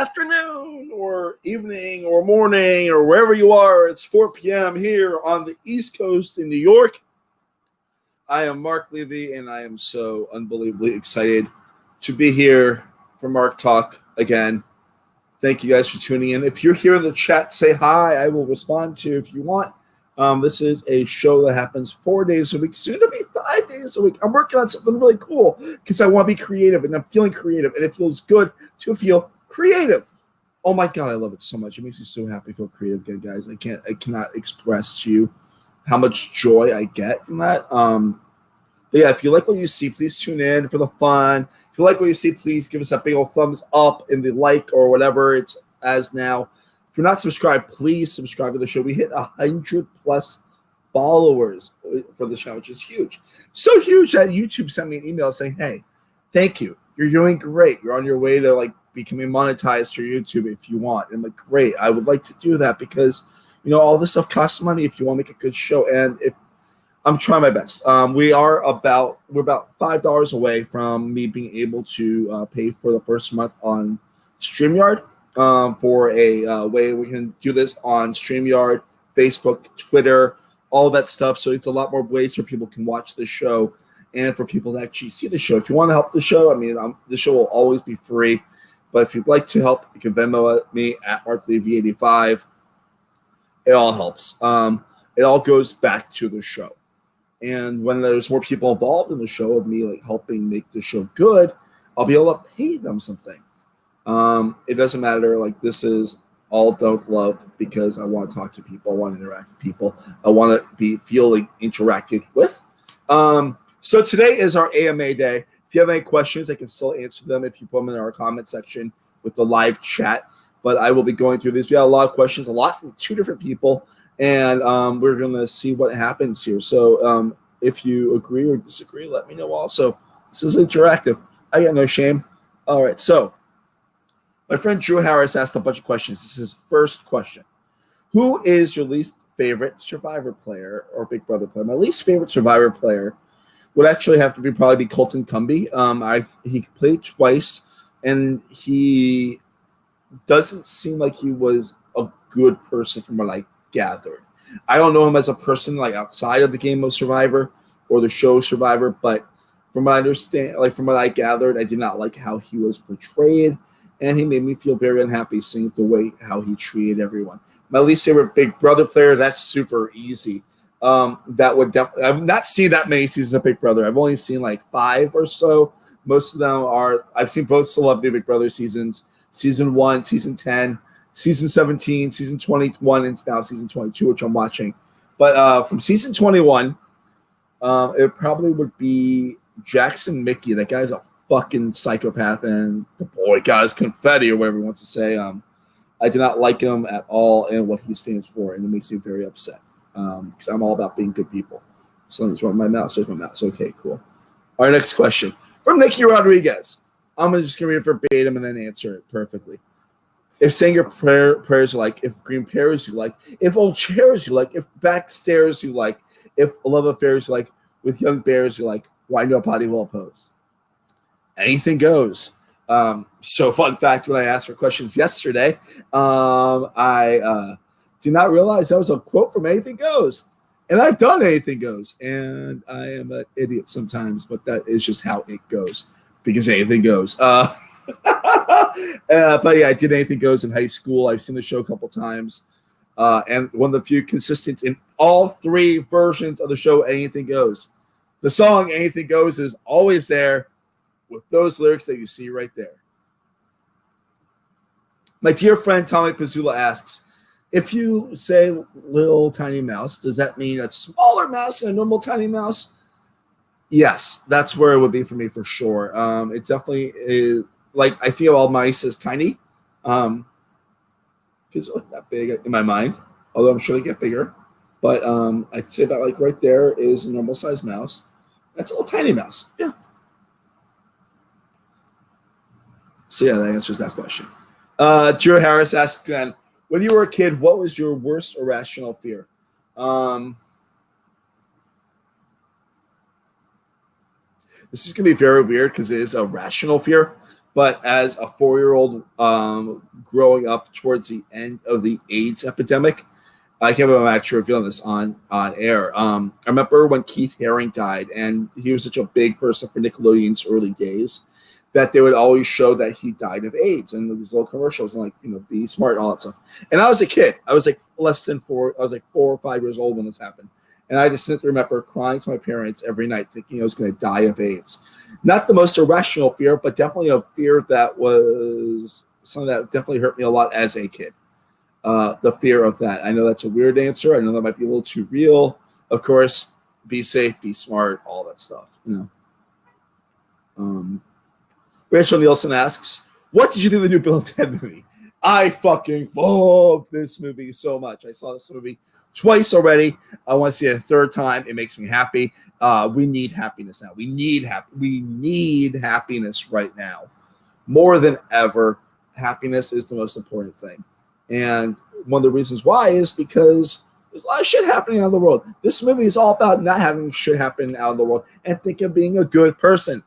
afternoon or evening or morning or wherever you are. It's 4 p.m. here on the East Coast in New York. I am Mark Levy, and I am so unbelievably excited to be here for MarkTalk again. Thank you guys for tuning in. If you're here in the chat, say hi. I will respond to you if you want. This is a show that happens 4 days a week, soon to be 5 days a week. I'm working on something really cool because I want to be creative, and I'm feeling creative, and it feels good to feel creative. Oh my God, I love it so much. It makes me so happy to feel creative again, guys. I cannot express to you how much joy I get from that. But yeah, if you like what you see, please tune in for the fun. If you like what you see, please give us a big old thumbs up in the like or whatever it's as now. If you're not subscribed, please subscribe to the show. We hit 100+ followers for the show, which is huge. So huge that YouTube sent me an email saying, hey, thank you. You're doing great. You're on your way to like becoming monetized for YouTube if you want. And I'm like, great. I would like to do that because, you know, all this stuff costs money if you want to make a good show. And if I'm trying my best. We're about $5 away from me being able to pay for the first month on StreamYard for a way we can do this on StreamYard, Facebook, Twitter, all that stuff. So it's a lot more ways for people can watch the show and for people to actually see the show. If you want to help the show, I mean, the show will always be free. But if you'd like to help, you can Venmo me at MarkLevy85. It all helps. It all goes back to the show. And when there's more people involved in the show of me like helping make the show good, I'll be able to pay them something. It doesn't matter. Like, this is all done with love because I want to talk to people. I want to interact with people. I want to be feeling interacted with. So today is our AMA day. If you have any questions, I can still answer them if you put them in our comment section with the live chat. But I will be going through these. We have a lot of questions, a lot from 2 different people. And we're going to see what happens here. So if you agree or disagree, let me know also. This is interactive. I got no shame. All right. So my friend Drew Harris asked a bunch of questions. This is his first question. Who is your least favorite Survivor player or Big Brother player? My least favorite Survivor player would actually have to probably be Colton Cumbie. He played twice, and he doesn't seem like he was a good person from what I gathered. I don't know him as a person like outside of the game of Survivor or the show Survivor, but from what I understand, like from what I gathered, I did not like how he was portrayed, and he made me feel very unhappy seeing the way how he treated everyone. My least favorite Big Brother player, that's super easy. That would definitely, I've not seen that many seasons of Big Brother. I've only seen like 5 or so. Most of them I've seen both Celebrity Big Brother seasons, season 1, season 10, season 17, season 21, and now season 22, which I'm watching. But from season 21, it probably would be Jackson Mickey. That guy's a fucking psychopath, and the boy guy's confetti or whatever he wants to say. I do not like him at all and what he stands for, and it makes me very upset because I'm all about being good people. Something's wrong with my mouse. There's my mouse. Okay, cool. Our next question from Nikki Rodriguez. I'm just going to read it verbatim and then answer it perfectly. If saying your prayers you like, if green pears you like, if old chairs you like, if back stairs you like, if love affairs you like, with young bears you like, why no potty will oppose? Anything goes. So fun fact, when I asked for questions yesterday, I did not realize that was a quote from Anything Goes. And I've done Anything Goes. And I am an idiot sometimes, but that is just how it goes. Because anything goes. But yeah, I did Anything Goes in high school. I've seen the show a couple times. And one of the few consistents in all 3 versions of the show, Anything Goes. The song Anything Goes is always there with those lyrics that you see right there. My dear friend Tommy Pezzulo asks, if you say little tiny mouse, does that mean a smaller mouse than a normal tiny mouse? Yes, that's where it would be for me for sure. It definitely is. Like, I think of all mice as tiny because it look that big in my mind, although I'm sure they get bigger. But I'd say that like right there is a normal size mouse. That's a little tiny mouse. Yeah. So yeah, that answers that question. Drew Harris asks then, when you were a kid, what was your worst irrational fear? This is going to be very weird because it is a rational fear. But as a 4-year-old growing up towards the end of the AIDS epidemic. I can't believe I'm actually revealing this on air. I remember when Keith Haring died, and he was such a big person for Nickelodeon's early days that they would always show that he died of AIDS and these little commercials and, like, you know, be smart and all that stuff. And I was a kid. I was like less than 4. I was like 4 or 5 years old when this happened. And I distinctly remember crying to my parents every night thinking I was going to die of AIDS. Not the most irrational fear, but definitely a fear that was something that definitely hurt me a lot as a kid. The fear of that. I know that's a weird answer. I know that might be a little too real. Of course, be safe, be smart, all that stuff. You know. Rachel Nielsen asks, what did you think of the new Bill and Ted movie? I fucking love this movie so much. I saw this movie twice already. I want to see it a third time. It makes me happy. We need happiness now. We need happiness right now. More than ever, happiness is the most important thing. And one of the reasons why is because there's a lot of shit happening out in the world. This movie is all about not having shit happen out in the world and think of being a good person.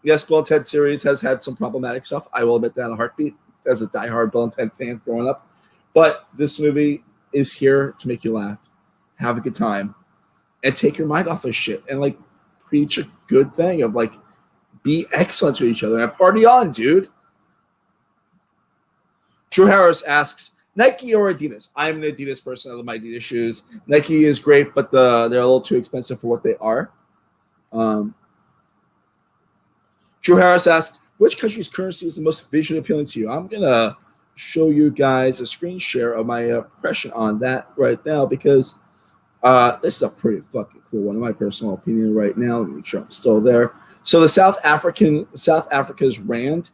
Yes, Bill and Ted series has had some problematic stuff. I will admit that in a heartbeat as a diehard Bill and Ted fan growing up. But this movie is here to make you laugh, have a good time, and take your mind off of shit and, like, preach a good thing of, like, be excellent to each other and party on, dude. Drew Harris asks, Nike or Adidas? I'm an Adidas person. I love my Adidas shoes. Nike is great, but they're a little too expensive for what they are. Drew Harris asks, which country's currency is the most visually appealing to you? I'm going to show you guys a screen share of my impression on that right now because this is a pretty fucking cool one, in my personal opinion right now. Let me make sure I'm still there. So the South Africa's rand.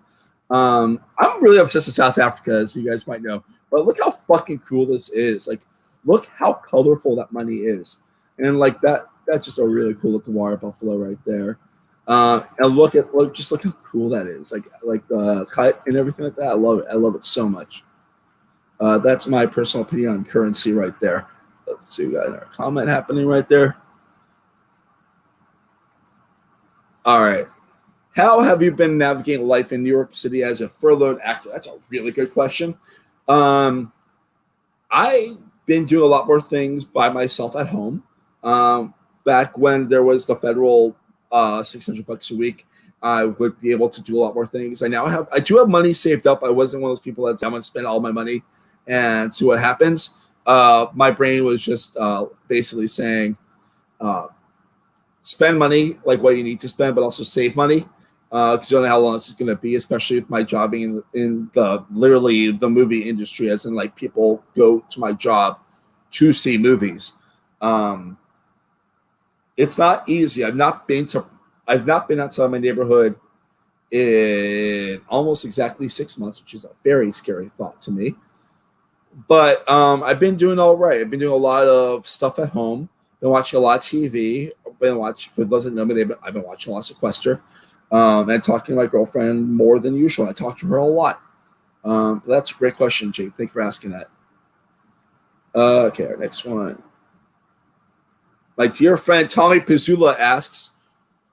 I'm really obsessed with South Africa, as you guys might know. But look how fucking cool this is. Like, look how colorful that money is. And, like, that's just a really cool looking water buffalo right there. And look how cool that is. Like the cut and everything like that. I love it. I love it so much. That's my personal opinion on currency right there. Let's see, we got a comment happening right there. All right. How have you been navigating life in New York City as a furloughed actor? That's a really good question. I've been doing a lot more things by myself at home. Back when there was the federal $600 a week, I would be able to do a lot more things. I do have money saved up. I wasn't one of those people that's I'm going to spend all my money and see what happens. My brain was just basically saying, spend money like what you need to spend, but also save money. Because you don't know how long this is going to be, especially with my job being in literally the movie industry, as in, like, people go to my job to see movies. It's not easy. I've not been outside my neighborhood in almost exactly 6 months, which is a very scary thought to me. But I've been doing all right. I've been doing a lot of stuff at home. Been watching a lot of TV. For those that doesn't know me, I've been watching a lot of Sequester. And talking to my girlfriend more than usual. I talk to her a lot. That's a great question, Jake. Thank you for asking that. Okay, our next one. My dear friend Tommy Pezzulo asks,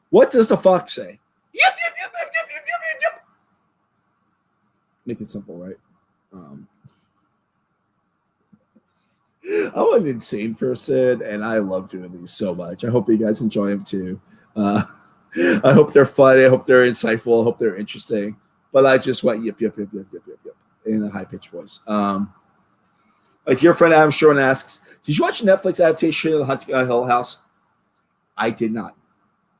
what does the fox say? Yep, yep, yep, yep, yep, yep, yep, yep. Make it simple, right? I'm an insane person, and I love doing these so much. I hope you guys enjoy them too. I hope they're funny. I hope they're insightful. I hope they're interesting. But I just went yip, yip, yip, yip, yip, yip, yip in a high-pitched voice. My dear friend Adam Sherman asks, did you watch the Netflix adaptation of The Haunting of Hill House? I did not.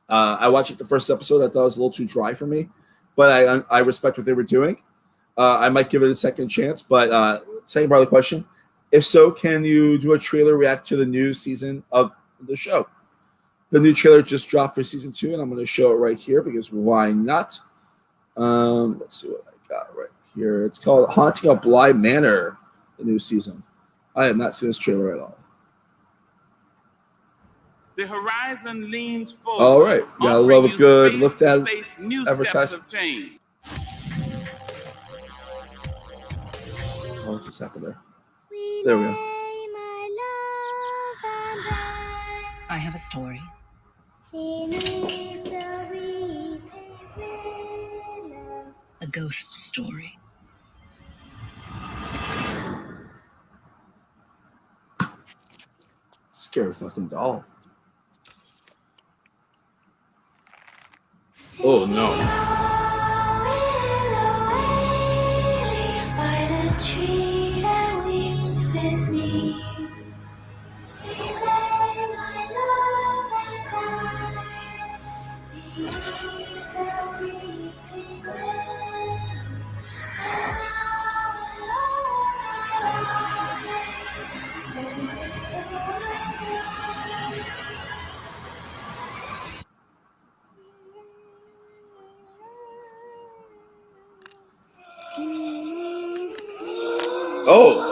I watched it the first episode. I thought it was a little too dry for me. But I respect what they were doing. I might give it a second chance. But second part of the question, if so, can you do a trailer react to the new season of the show? The new trailer just dropped for season 2, and I'm going to show it right here because why not? Let's see what I got right here. It's called Haunting of Bly Manor, the new season. I have not seen this trailer at all. The horizon leans forward. All right. Gotta love a good lift ad advertisement. What just happened there? There we go. I have a story. A ghost story. Scary fucking doll. Oh no. By the tree that weeps with me, he lay my love and died. Beneath the weeping willow, and now alone I lie. Oh.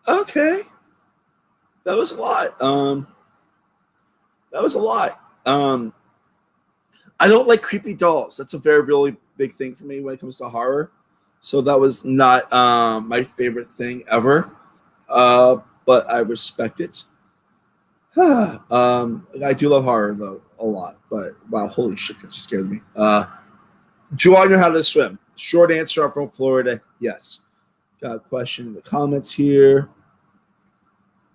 Okay. That was a lot. That was a lot. I don't like creepy dolls. That's a very really big thing for me when it comes to horror. So that was not my favorite thing ever. But I respect it. I do love horror though a lot. But wow, holy shit, that just scared me. Do I know how to swim? Short answer, I'm from Florida. Yes. Got a question in the comments here.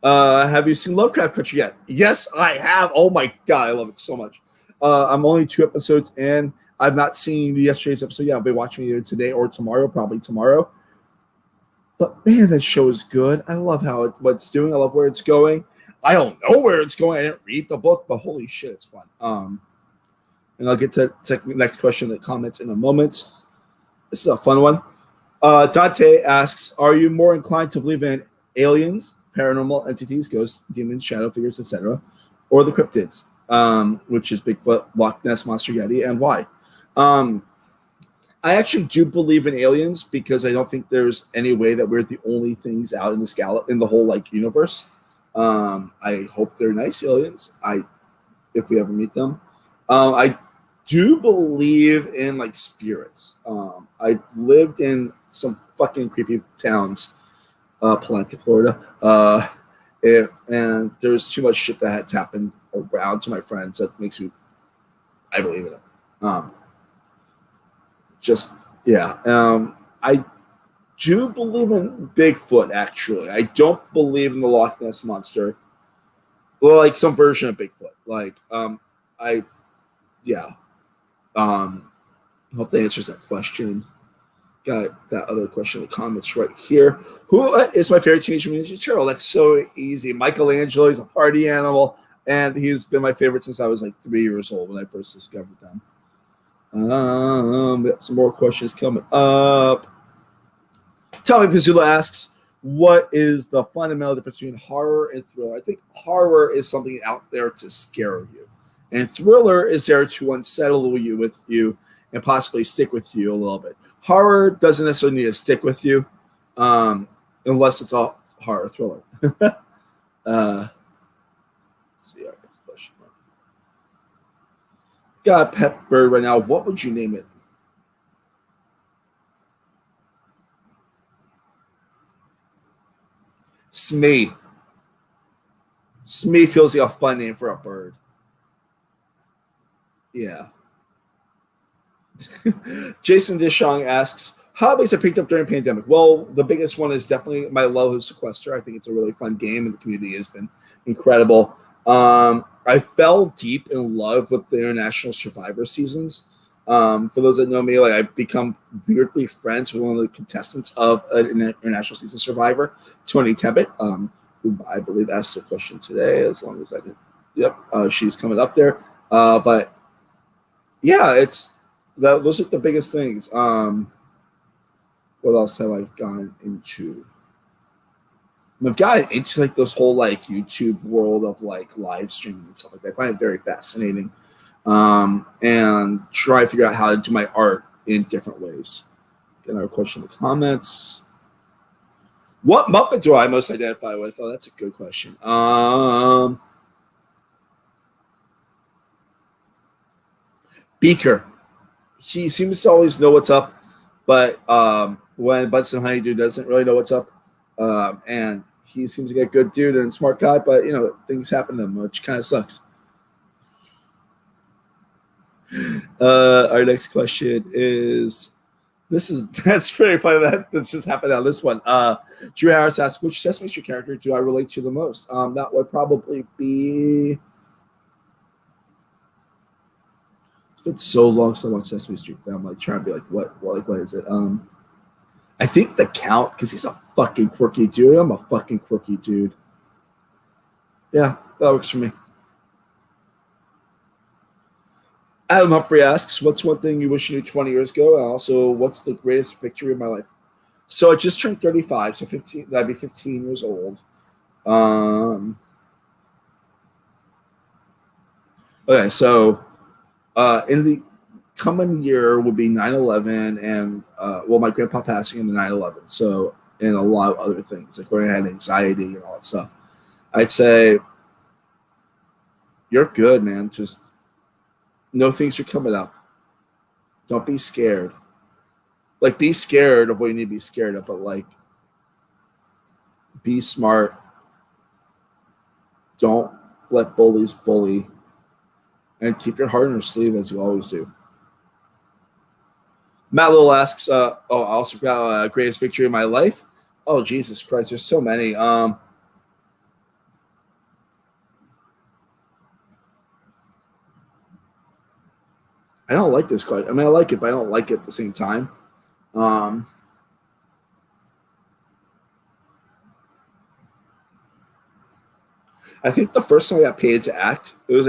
Have you seen Lovecraft Country yet? Yes, I have. Oh my god, I love it so much. I'm only 2 episodes in. I've not seen yesterday's episode yet. I'll be watching it either today or tomorrow, probably tomorrow. But man, that show is good. I love what it's doing. I love where it's going. I don't know where it's going. I didn't read the book, but holy shit, it's fun. And I'll get to the next question in the comments in a moment. This is a fun one. Dante asks, are you more inclined to believe in aliens, paranormal entities, ghosts, demons, shadow figures, etc., or the cryptids, which is Bigfoot, Loch Ness, Monster, Yeti, and why? I actually do believe in aliens because I don't think there's any way that we're the only things out in this in the whole universe. I hope they're nice aliens. If we ever meet them, I do believe in spirits. I lived in some fucking creepy towns, Palenque, Florida, and there's too much shit that had happened around to my friends that makes me, I believe in it. I do believe in Bigfoot. Actually, I don't believe in the Loch Ness monster, or some version of Bigfoot. Hope that answers that question. Got that other question in the comments right here. Who is my favorite Teenage Mutant Ninja Turtle? That's so easy. Michelangelo. He's a party animal, and he's been my favorite since I was 3 years old when I first discovered them. We got some more questions coming up. Tommy Pezzulo asks, what is the fundamental difference between horror and thriller? I think horror is something out there to scare you, and thriller is there to unsettle you and possibly stick with you a little bit. Horror doesn't necessarily need to stick with you, unless it's a horror thriller. Let's see our next question. Got a pet bird right now. What would you name it? Smee. Smee feels like a fun name for a bird. Yeah. Jason Dishong asks, hobbies I picked up during the pandemic. Well, the biggest one is definitely my love of Sequester. I think it's a really fun game, and the community has been incredible. I fell deep in love with the International Survivor seasons. For those that know me, I've become weirdly friends with one of the contestants of an International Season Survivor, Tony Tebbett, who I believe asked a question today, as long as I did. Yep, she's coming up there. But yeah, those are the biggest things. What else have I gone into? I've gotten into this whole YouTube world of live streaming and stuff like that. I find it very fascinating, and try to figure out how to do my art in different ways. Get another question in the comments. What Muppet do I most identify with? Oh, that's a good question. Beaker. He seems to always know what's up, but when Bunsen Honeydew doesn't really know what's up, and he seems to get a good dude and a smart guy, but things happen to him, which kind of sucks. Our next question is that's pretty funny that this just happened on this one. Drew Harris asks, which Sesame Street character do I relate to the most? That would probably be. It's been so long since I watched Sesame Street that I'm like trying to be like, what is it? I think the Count, because he's a fucking quirky dude. I'm a fucking quirky dude. Yeah, that works for me. Adam Humphrey asks, what's one thing you wish you knew 20 years ago? And also, what's the greatest victory of my life? So I just turned 35, so 15. That'd be 15 years old. Okay, so in the coming year would be 9/11 and, my grandpa passing in the 9/11. So, and a lot of other things, like learning I had anxiety and all that stuff. I'd say, you're good, man. Just know things are coming up. Don't be scared. Like, be scared of what you need to be scared of, but like, be smart. Don't let bullies bully. And keep your heart in your sleeve as you always do. Matt Little asks, I also forgot greatest victory of my life. Oh, Jesus Christ, there's so many. I don't like this question. I mean, I like it, but I don't like it at the same time. I think the first time I got paid to act, it was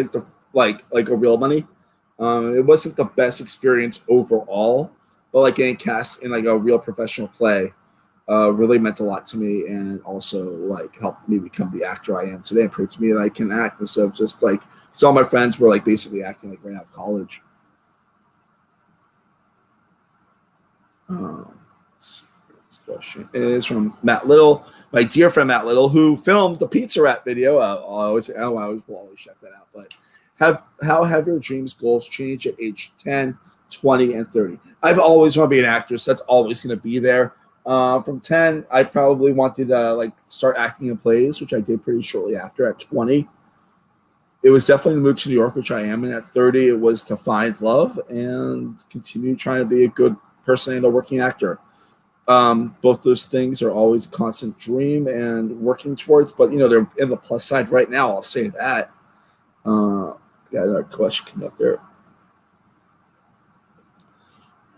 like a real money. It wasn't the best experience overall, but like getting cast in like a real professional play really meant a lot to me, and also like helped me become the actor I am today and proved to me that I can act instead of just like, so all my friends were like basically acting like right out of college. This question is from Matt Little, my dear friend Matt Little, who filmed the Pizza Rat video. I will always check that out. But how have your dreams, goals changed at age 10, 20, and 30? I've always wanted to be an actor, so that's always going to be there. From 10, I probably wanted to start acting in plays, which I did pretty shortly after. At 20, it was definitely to move to New York, which I am. And at 30, it was to find love and continue trying to be a good person and a working actor. Both those things are always a constant dream and working towards, but they're in the plus side right now. I'll say that. Got another question coming up there.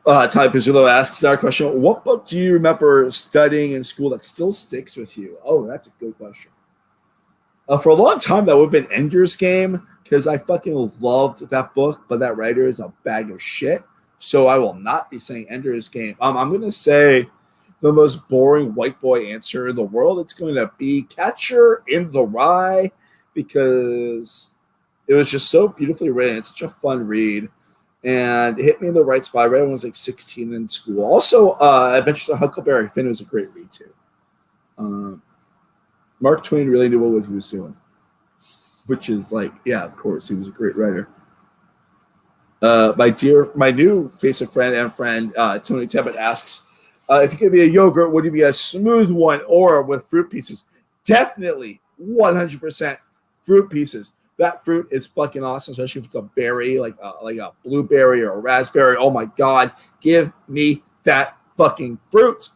Ty Pezzulo asks another question. What book do you remember studying in school that still sticks with you? Oh, that's a good question. For a long time, that would have been Ender's Game, because I fucking loved that book, but that writer is a bag of shit. So I will not be saying Ender's Game. I'm going to say the most boring white boy answer in the world. It's going to be Catcher in the Rye, because it was just so beautifully written. It's such a fun read. And it hit me in the right spot. I read it when I was like 16 in school. Also, Adventures of Huckleberry Finn was a great read too. Mark Twain really knew what he was doing. Which is like, yeah, of course, he was a great writer. My new Facebook friend and friend, Tony Tebbett asks, if you could be a yogurt, would you be a smooth one or with fruit pieces? Definitely 100% fruit pieces. That fruit is fucking awesome, especially if it's a berry, like a blueberry or a raspberry. Oh my God, give me that fucking fruit.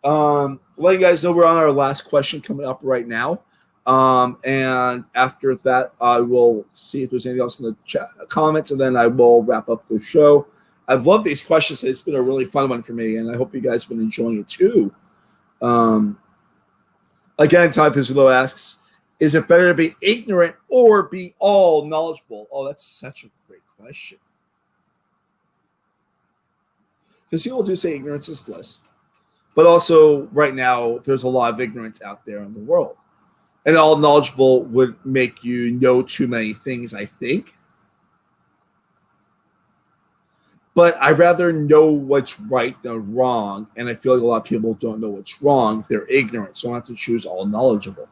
Let you guys know we're on our last question coming up right now. And after that, I will see if there's anything else in the chat comments, and then I will wrap up the show. I've loved these questions. It's been a really fun one for me, and I hope you guys have been enjoying it too. Again, Ty Pizzulo asks, is it better to be ignorant or be all knowledgeable? Oh, that's such a great question. Because people do say ignorance is bliss. But also, right now, there's a lot of ignorance out there in the world. And all knowledgeable would make you know too many things, I think. But I'd rather know what's right than wrong. And I feel like a lot of people don't know what's wrong if they're ignorant. So I have to choose all knowledgeable.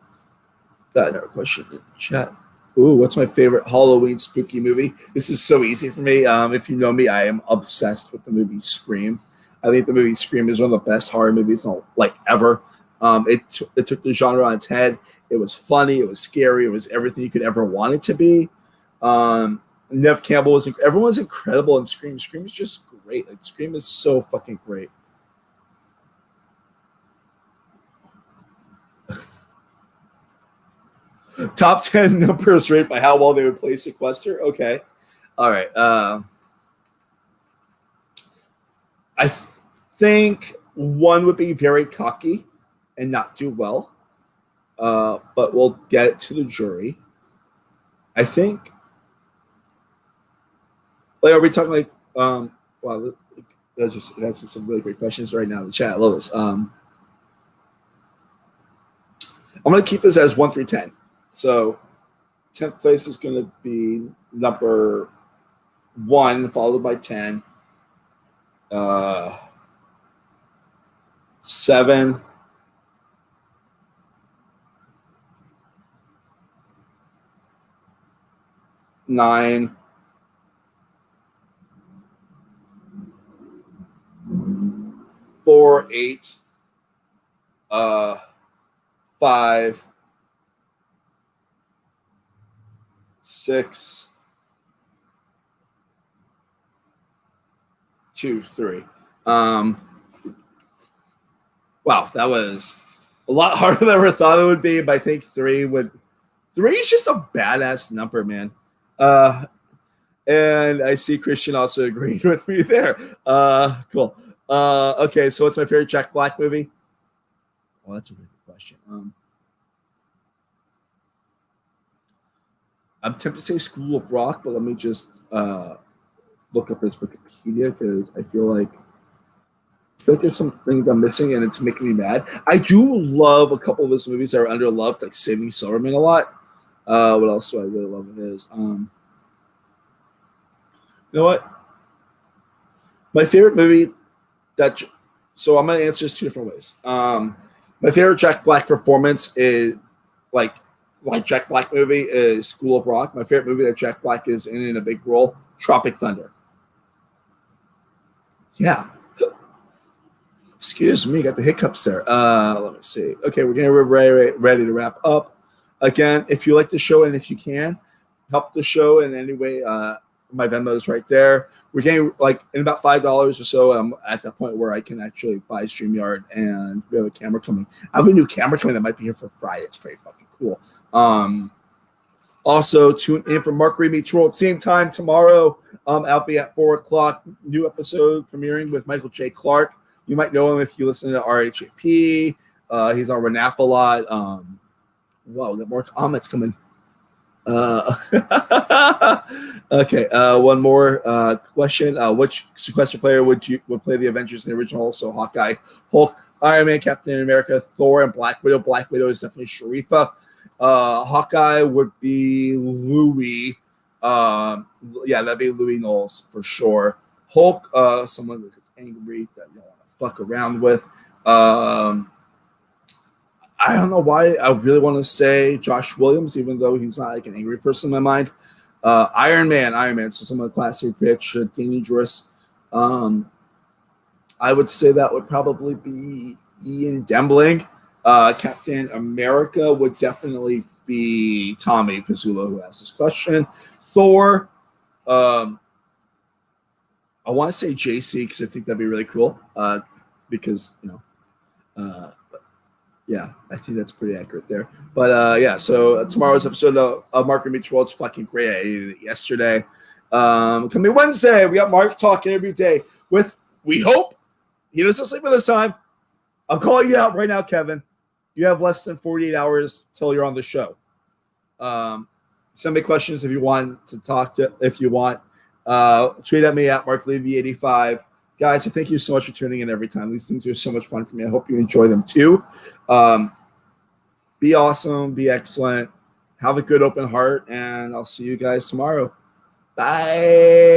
Got another question in the chat. Ooh, what's my favorite Halloween spooky movie? This is so easy for me. If you know me, I am obsessed with the movie Scream. I think the movie Scream is one of the best horror movies ever. It took the genre on its head. It was funny. It was scary. It was everything you could ever want it to be. Nev Campbell was everyone's incredible in Scream. Scream is just great. Like Scream is so fucking great. Top 10 numbers rate by how well they would play Sequester. Okay. All right. I think one would be very cocky and not do well. But we'll get it to the jury. I think. Like, are we talking like? Wow, that's just some really great questions right now in the chat. I love this. I'm gonna keep this as 1 through 10. So, 10th place is gonna be number 1, followed by 10. 7. 9. 4, 8. 5. 6. 2, 3. Wow, that was a lot harder than I ever thought it would be. But I think 3 is just a badass number, man. And I see Christian also agreeing with me there. Cool. Okay, so what's my favorite Jack Black movie? Well, that's a really good question. I'm tempted to say School of Rock, but let me just look up his Wikipedia because I feel like there's some things I'm missing and it's making me mad. I do love a couple of his movies that are underloved, like Saving Silverman a lot. What else do I really love of his? You know what? My favorite movie so I'm going to answer this 2 different ways. My favorite Jack Black performance is like Jack Black movie is School of Rock. My favorite movie that Jack Black is in a big role, Tropic Thunder. Yeah. Excuse me, got the hiccups there. Let me see. Okay, we're getting ready to wrap up. Again, if you like the show and if you can, help the show in any way. My Venmo is right there. We're getting like in about $5 or so. I'm at that point where I can actually buy StreamYard and we have a camera coming. I have a new camera coming that might be here for Friday. It's pretty fucking cool. Also, tune in for Mark Reed Meets World. Same time tomorrow. I'll be at 4:00. New episode premiering with Michael J. Clark. You might know him if you listen to RHAP. He's on Renap a lot. Wow, we got more comments coming. Okay, one more question. Which sequester player would play the Avengers in the original? So Hawkeye, Hulk, Iron Man, Captain America, Thor, and Black Widow. Black Widow is definitely Sharifa. Hawkeye would be Louis. Yeah, that'd be Louis Knowles for sure. Hulk, someone that gets angry that you don't want to fuck around with. I don't know why I really want to say Josh Williams, even though he's not like an angry person in my mind. Iron Man. So some of the classic pitch, dangerous. I would say that would probably be Ian Dembling. Captain America would definitely be Tommy Pezzulo, who asked this question. Thor. I want to say JC because I think that'd be really cool. Because yeah, I think that's pretty accurate there. But yeah, so tomorrow's episode of Mark Meets World is fucking great. I ate it yesterday. Coming Wednesday, we got MarkTalk every day with, we hope, he doesn't sleep at this time. I'm calling you out right now, Kevin. You have less than 48 hours till you're on the show. Send me questions if you want to talk to, if you want. Tweet at me at MarkLevy85. Guys, thank you so much for tuning in every time. These things are so much fun for me. I hope you enjoy them too. Be awesome. Be excellent. Have a good open heart. And I'll see you guys tomorrow. Bye.